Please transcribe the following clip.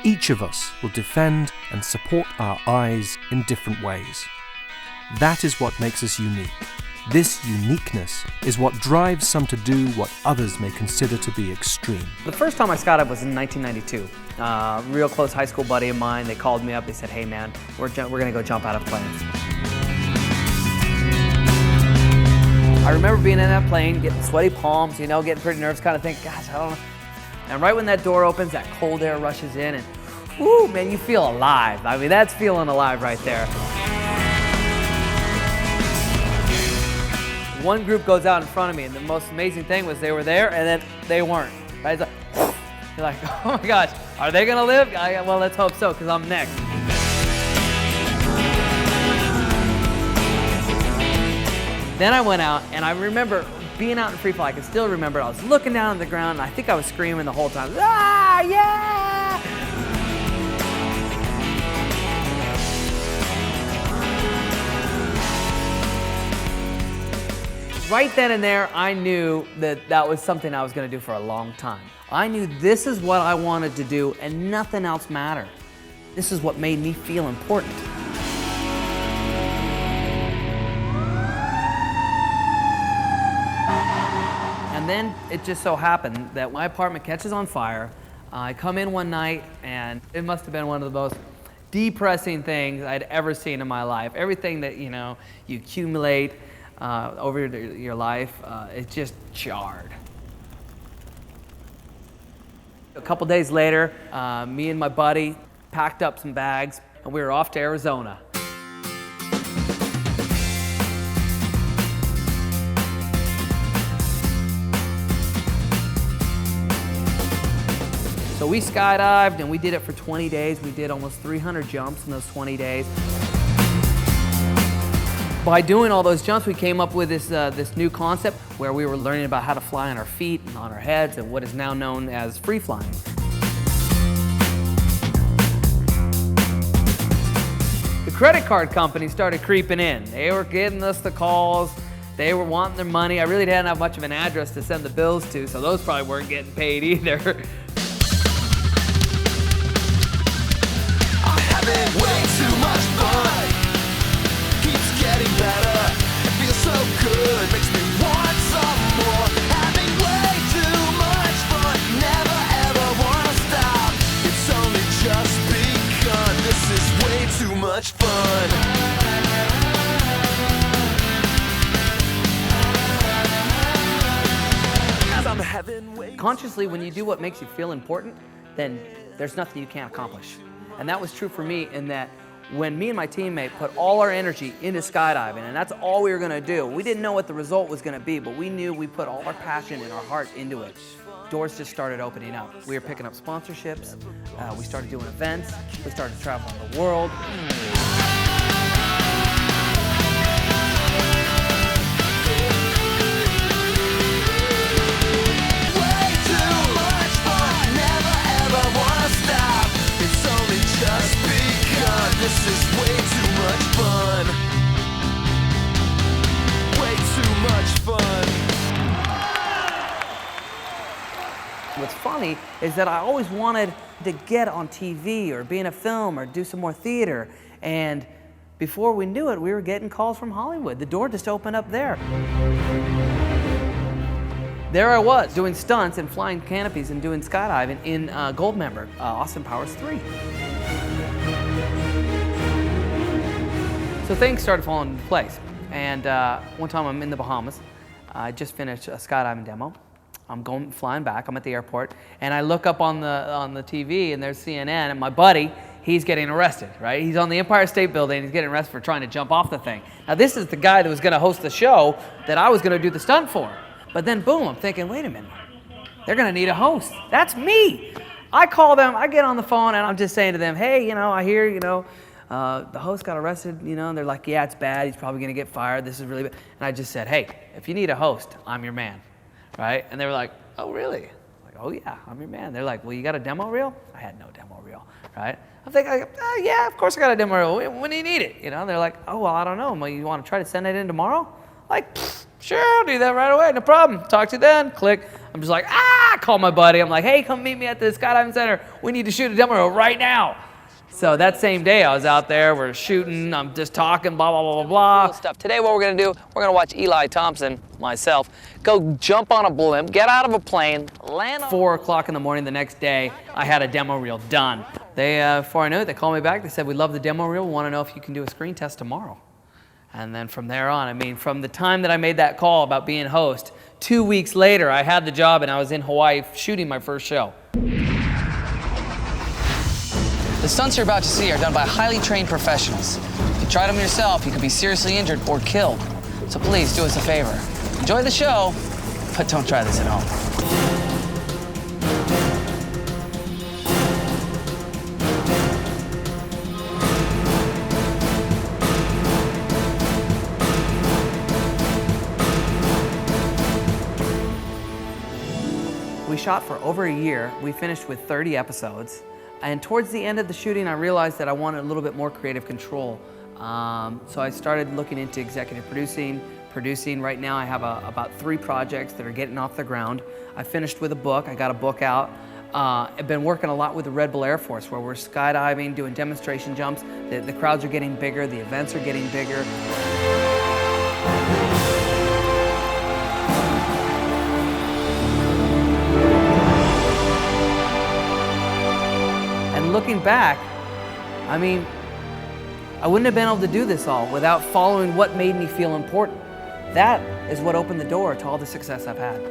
Each of us will defend and support our eyes in different ways. That is what makes us unique. This uniqueness is what drives some to do what others may consider to be extreme. The first time I skydived was in 1992. Real close high school buddy of mine, they called me up, they said, hey man, we're gonna go jump out of planes. I remember being in that plane, getting sweaty palms, you know, getting pretty nervous, kind of thinking, gosh, I don't know. And right when that door opens, that cold air rushes in and, whoo, man, you feel alive. I mean, that's feeling alive right there. One group goes out in front of me, and the most amazing thing was they were there, and then they weren't. Right? It's like, you're like, oh my gosh, are they gonna live? Well, let's hope so, because I'm next. Then I went out, and I remember being out in free fall. I can still remember I was looking down at the ground, and I think I was screaming the whole time, ah, yeah! Right then and there, I knew that that was something I was going to do for a long time. I knew this is what I wanted to do and nothing else mattered. This is what made me feel important. And then it just so happened that my apartment catches on fire. I come in one night and it must have been one of the most depressing things I'd ever seen in my life. Everything that, you know, you accumulate over your life, it's just jarred. A couple days later, me and my buddy packed up some bags and we were off to Arizona. So we skydived and we did it for 20 days. We did almost 300 jumps in those 20 days. By doing all those jumps, we came up with this new concept where we were learning about how to fly on our feet and on our heads and what is now known as free flying. The credit card companies started creeping in. They were getting us the calls. They were wanting their money. I really didn't have much of an address to send the bills to, so those probably weren't getting paid either. I'm having way too much fun. Getting better, it feels so good, makes me want some more. Having way too much fun, never ever wanna stop. It's only just begun, this is way too much fun. As I'm having way Consciously, when you do what makes you feel important, then there's nothing you can't accomplish. And that was true for me in that when me and my teammate put all our energy into skydiving, and that's all we were gonna do. We didn't know what the result was gonna be, but we knew we put all our passion and our heart into it. Doors just started opening up. We were picking up sponsorships, we started doing events, we started traveling the world. way too much fun, never ever wanna stop. It's only just begun. This is way too much fun. Way too much fun. What's funny is that I always wanted to get on TV or be in a film or do some more theater. And before we knew it, we were getting calls from Hollywood. The door just opened up there. There I was doing stunts and flying canopies and doing skydiving in Goldmember, Austin Powers 3. So things started falling into place. And one time I'm in the Bahamas. I just finished a skydiving demo. I'm flying back, I'm at the airport, and I look up on the TV and there's CNN, and my buddy, he's getting arrested, right? He's on the Empire State Building, he's getting arrested for trying to jump off the thing. Now this is the guy that was gonna host the show that I was gonna do the stunt for. But then boom, I'm thinking, wait a minute, they're gonna need a host. That's me. I call them, I get on the phone and I'm just saying to them, hey, you know, I hear, you know, the host got arrested, you know, and they're like, yeah, it's bad, he's probably gonna get fired, this is really bad. And I just said, hey, if you need a host, I'm your man, right? And they were like, oh, really? I'm like, oh yeah, I'm your man. They're like, well, you got a demo reel? I had no demo reel, right? I'm thinking, oh, yeah, of course I got a demo reel. When do you need it? You know, they're like, oh, well, I don't know. Well, you want to try to send it in tomorrow? Like, sure, I'll do that right away, no problem. Talk to you then, click. I'm I'm just like, call my buddy. I'm like, hey, come meet me at the skydiving center. We need to shoot a demo reel right now. So that same day I was out there, we're shooting, I'm just talking, blah, blah, blah, blah, blah. Cool stuff. Today what we're gonna do, we're gonna watch Eli Thompson, myself, go jump on a blimp, get out of a plane, land on 4 o'clock in the morning the next day, I had a demo reel done. Before I knew it, they called me back, they said, we love the demo reel, we wanna know if you can do a screen test tomorrow. And then from there on, I mean, from the time that I made that call about being host, 2 weeks later, I had the job and I was in Hawaii shooting my first show. The stunts you're about to see are done by highly trained professionals. If you tried them yourself, you could be seriously injured or killed. So please do us a favor. Enjoy the show, but don't try this at home. We shot for over a year. We finished with 30 episodes. And towards the end of the shooting, I realized that I wanted a little bit more creative control. So I started looking into executive producing. Right now I have about 3 projects that are getting off the ground. I finished with a book, I got a book out. I've been working a lot with the Red Bull Air Force where we're skydiving, doing demonstration jumps. The crowds are getting bigger, the events are getting bigger. And looking back, I mean, I wouldn't have been able to do this all without following what made me feel important. That is what opened the door to all the success I've had.